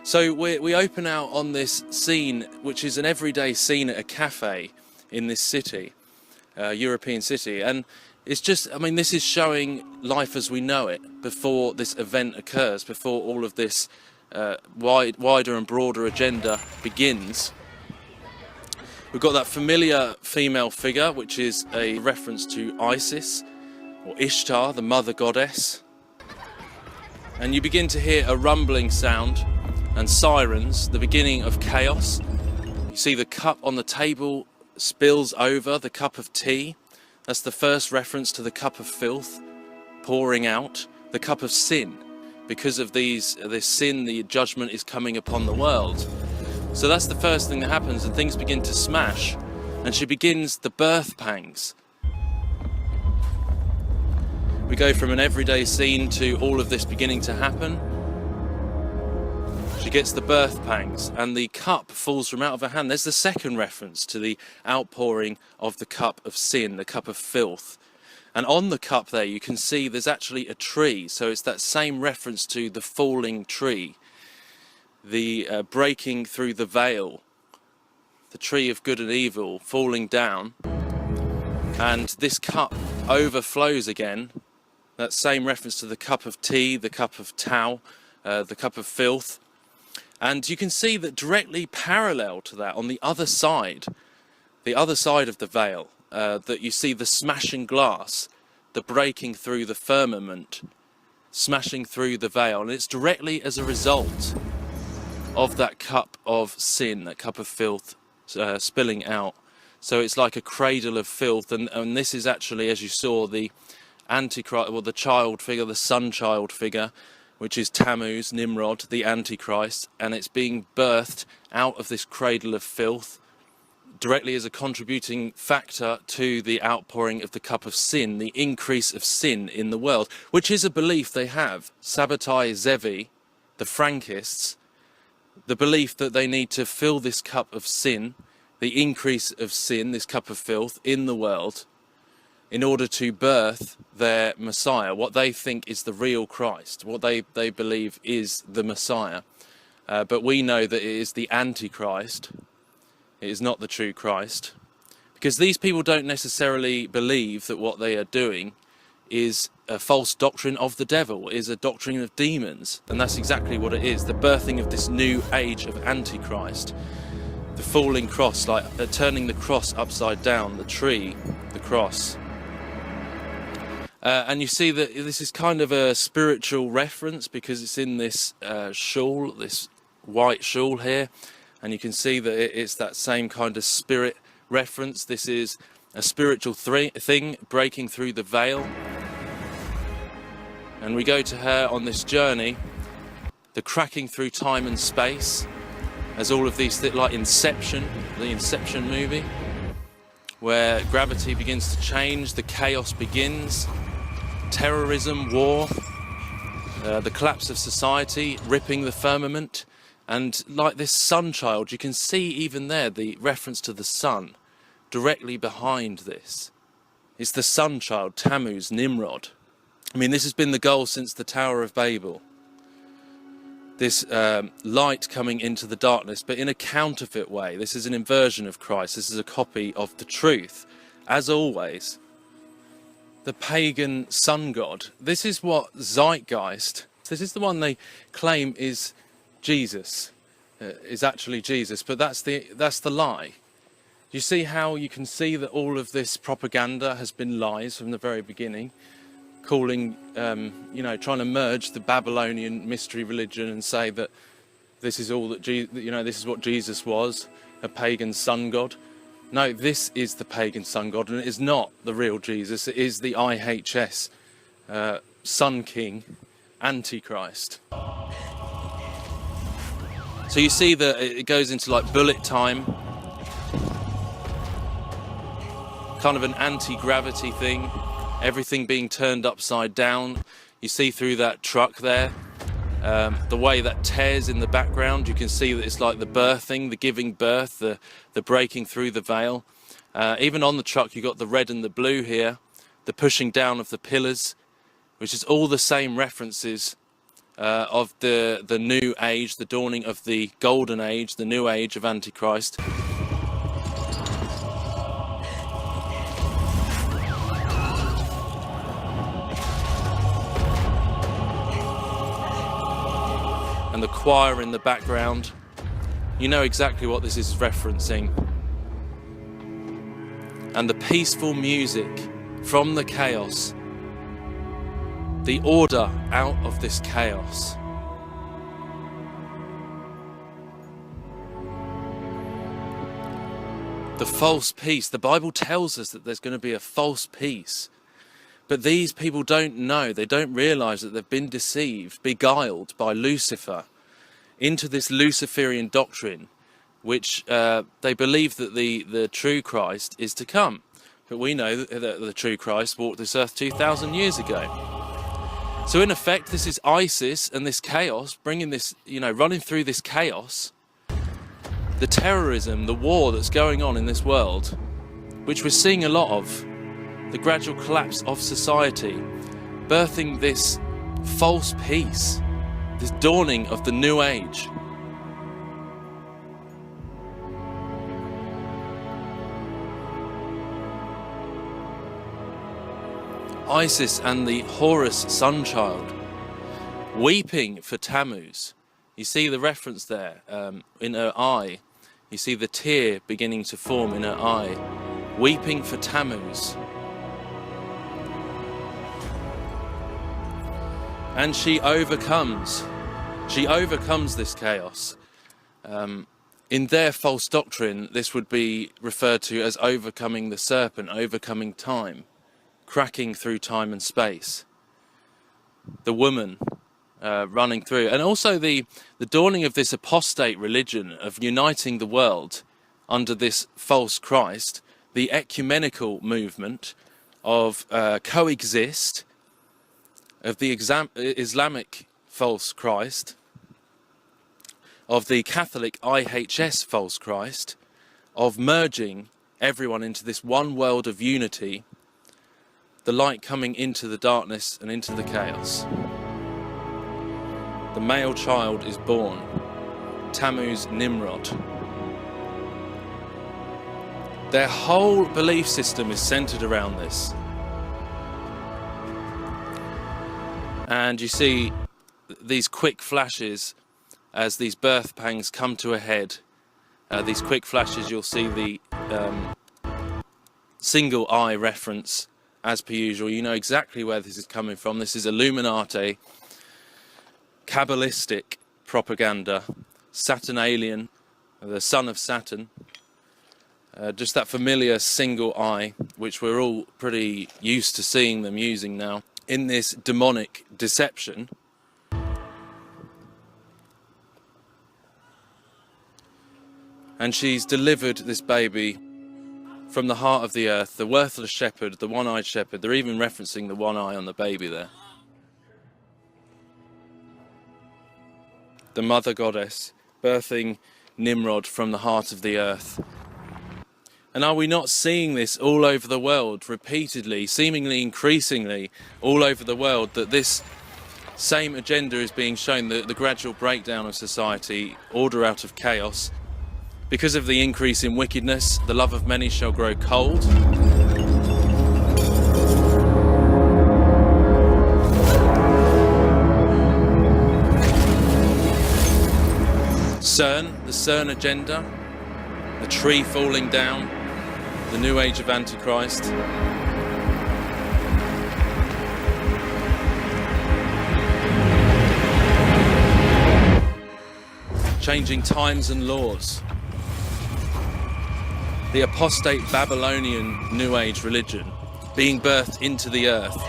So we open out on this scene, which is an everyday scene at a cafe in this city, European city, and it's just, I mean, this is showing life as we know it before this event occurs, before all of this wider and broader agenda begins. We've got that familiar female figure, which is a reference to Isis, or Ishtar, the mother goddess. And you begin to hear a rumbling sound and sirens, the beginning of chaos. You see the cup on the table spills over, the cup of tea. That's the first reference to the cup of filth pouring out, the cup of sin. Because of this sin, the judgment is coming upon the world. So that's the first thing that happens, and things begin to smash, and she begins the birth pangs. We go from an everyday scene to all of this beginning to happen. She gets the birth pangs, and the cup falls from out of her hand. There's the second reference to the outpouring of the cup of sin, the cup of filth. And on the cup there you can see there's actually a tree, so it's that same reference to the falling tree, the breaking through the veil, the tree of good and evil falling down, and this cup overflows again. That same reference to the cup of tea, the cup of tau, the cup of filth. And you can see that directly parallel to that, on the other side of the veil, that you see the smashing glass, the breaking through the firmament, smashing through the veil. And it's directly as a result of that cup of sin, that cup of filth spilling out. So it's like a cradle of filth, and this is actually, as you saw, the Antichrist, or the child figure, the sun child figure, which is Tammuz, Nimrod, the Antichrist, and it's being birthed out of this cradle of filth, directly as a contributing factor to the outpouring of the cup of sin, the increase of sin in the world, which is a belief they have. Sabbatai Zevi, the Frankists, the belief that they need to fill this cup of sin, the increase of sin, this cup of filth in the world, in order to birth their Messiah, what they think is the real Christ, what they believe is the Messiah. But we know that it is the Antichrist. It is not the true Christ. Because these people don't necessarily believe that what they are doing is a false doctrine of the devil, is a doctrine of demons. And that's exactly what it is, the birthing of this new age of Antichrist. The falling cross, like turning the cross upside down, the tree, the cross. And you see that this is kind of a spiritual reference because it's in this shawl, this white shawl here, and you can see that it's that same kind of spirit reference. This is a spiritual thing breaking through the veil. And we go to her on this journey, the cracking through time and space, as all of these things, like Inception, the Inception movie, where gravity begins to change, the chaos begins. Terrorism, war, the collapse of society, ripping the firmament, and like this sun child, you can see even there the reference to the sun directly behind this. It's the sun child, Tammuz, Nimrod. I mean, this has been the goal since the Tower of Babel. This light coming into the darkness, but in a counterfeit way. This is an inversion of Christ. This is a copy of the truth, as always. The pagan sun god. This is what Zeitgeist, this is the one they claim is Jesus, is actually Jesus, but that's the lie. You see how you can see that all of this propaganda has been lies from the very beginning, calling, trying to merge the Babylonian mystery religion and say that this is all that, this is what Jesus was, a pagan sun god. No, this is the pagan sun god, and it is not the real Jesus. It is the IHS Sun King, Antichrist. So you see that it goes into like bullet time, kind of an anti-gravity thing, everything being turned upside down. You see through that truck there, the way that tears in the background, you can see that it's like the birthing, the giving birth, the breaking through the veil. Even on the truck you got the red and the blue here, the pushing down of the pillars, which is all the same references of the new age, the dawning of the golden age, the new age of Antichrist. And the choir in the background, you know exactly what this is referencing. And the peaceful music from the chaos, the order out of this chaos. The false peace. The Bible tells us that there's going to be a false peace. But these people don't know, they don't realise that they've been deceived, beguiled by Lucifer into this Luciferian doctrine, which they believe that the true Christ is to come. But we know that the true Christ walked this earth 2,000 years ago. So in effect, this is ISIS and this chaos, bringing this, running through this chaos, the terrorism, the war that's going on in this world, which we're seeing a lot of, the gradual collapse of society, birthing this false peace, this dawning of the new age. Isis and the Horus sun child, weeping for Tammuz. You see the reference there, in her eye. You see the tear beginning to form in her eye, weeping for Tammuz. And she overcomes this chaos. In their false doctrine, this would be referred to as overcoming the serpent, overcoming time, cracking through time and space. The woman running through, and also the dawning of this apostate religion of uniting the world under this false Christ, the ecumenical movement of coexist, of the Islamic false Christ, of the Catholic IHS false Christ, of merging everyone into this one world of unity, the light coming into the darkness and into the chaos. The male child is born, Tammuz Nimrod. Their whole belief system is centered around this. And you see these quick flashes as these birth pangs come to a head. These quick flashes, you'll see the single eye reference as per usual. You know exactly where this is coming from. This is Illuminati, Kabbalistic propaganda, Saturnalian, the son of Saturn. Just that familiar single eye, which we're all pretty used to seeing them using now, in this demonic deception. And she's delivered this baby from the heart of the earth, the worthless shepherd, the one-eyed shepherd. They're even referencing the one eye on the baby there. The mother goddess birthing Nimrod from the heart of the earth. And are we not seeing this all over the world, repeatedly, seemingly increasingly all over the world, that this same agenda is being shown, the gradual breakdown of society, order out of chaos? Because of the increase in wickedness, the love of many shall grow cold. The CERN agenda, the tree falling down, the new age of Antichrist. Changing times and laws. The apostate Babylonian New Age religion being birthed into the earth.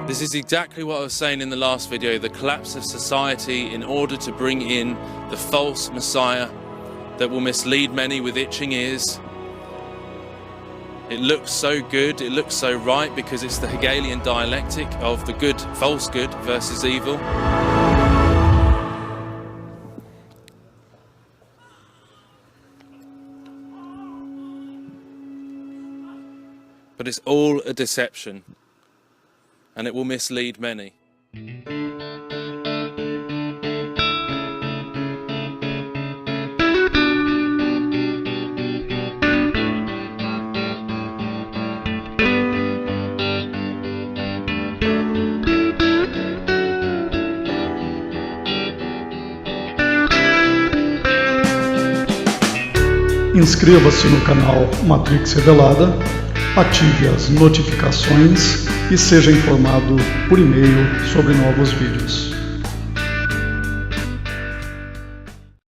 This is exactly what I was saying in the last video, the collapse of society in order to bring in the false Messiah, that will mislead many with itching ears. It looks so good, it looks so right because it's the Hegelian dialectic of the good, false good versus evil. But it's all a deception, and it will mislead many. Inscreva-se no canal Matrix Revelada, ative as notificações e seja informado por e-mail sobre novos vídeos.